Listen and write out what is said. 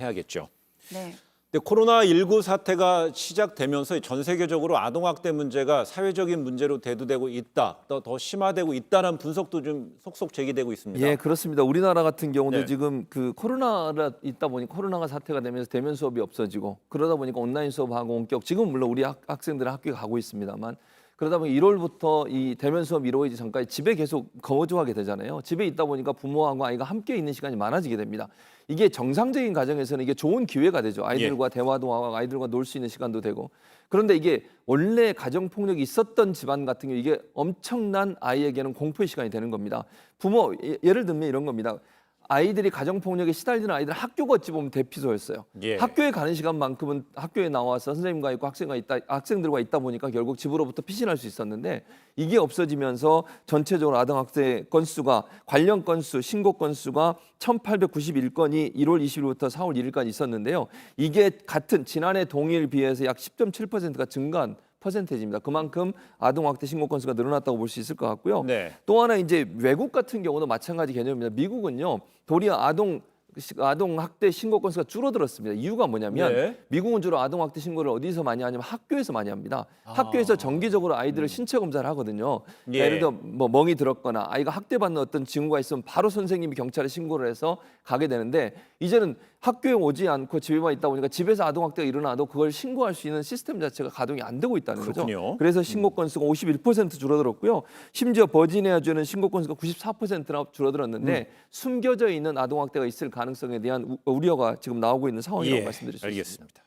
해야겠죠. 네. 근데 코로나19 사태가 시작되면서 전 세계적으로 아동학대 문제가 사회적인 문제로 대두되고 있다, 더 심화되고 있다는 분석도 좀 속속 제기되고 있습니다. 예, 그렇습니다. 우리나라 같은 경우도 네. 지금 그 코로나가 있다 보니 코로나가 사태가 되면서 대면 수업이 없어지고 그러다 보니까 온라인 수업하고 원격 지금 물론 우리 학생들은 학교에 가고 있습니다만 그러다 보니 1월부터 이 대면 수업 이루어지기 전까지 집에 계속 거주하게 되잖아요. 집에 있다 보니까 부모하고 아이가 함께 있는 시간이 많아지게 됩니다. 이게 정상적인 가정에서는 이게 좋은 기회가 되죠. 아이들과 대화도 하고 아이들과 놀 수 있는 시간도 되고. 그런데 이게 원래 가정 폭력이 있었던 집안 같은 경우 이게 엄청난 아이에게는 공포의 시간이 되는 겁니다. 부모 예를 들면 이런 겁니다. 아이들이 가정 폭력에 시달리는 아이들 학교가 어찌 보면 대피소였어요. 예. 학교에 가는 시간만큼은 학교에 나와서 선생님과 있고 학생들과 있다 보니까 결국 집으로부터 피신할 수 있었는데 이게 없어지면서 전체적으로 아동학대 건수가 관련 건수 신고 건수가 1,891건이 1월 20일부터 4월 1일까지 있었는데요. 이게 같은 지난해 동일 비해서 약 10.7%가 증가한 퍼센테이지입니다. 그만큼 아동학대 신고 건수가 늘어났다고 볼 수 있을 것 같고요. 네. 또 하나 이제 외국 같은 경우도 마찬가지 개념입니다. 미국은요 도리어 아동학대 신고 건수가 줄어들었습니다. 이유가 뭐냐면 네. 미국은 주로 아동학대 신고를 어디서 많이 하냐면 학교에서 많이 합니다. 학교에서 정기적으로 아이들을 신체 검사를 하거든요. 예. 예를 들어 뭐 멍이 들었거나 아이가 학대받는 어떤 징후가 있으면 바로 선생님이 경찰에 신고를 해서 가게 되는데 이제는 학교에 오지 않고 집에만 있다 보니까 집에서 아동학대가 일어나도 그걸 신고할 수 있는 시스템 자체가 가동이 안 되고 있다는 그렇군요. 거죠. 그래서 신고 건수가 51% 줄어들었고요. 심지어 버지니아주는 신고 건수가 94%나 줄어들었는데 숨겨져 있는 아동학대가 있을 가능성에 대한 우려가 지금 나오고 있는 상황이라고 말씀드릴 수 있습니다. 알겠습니다.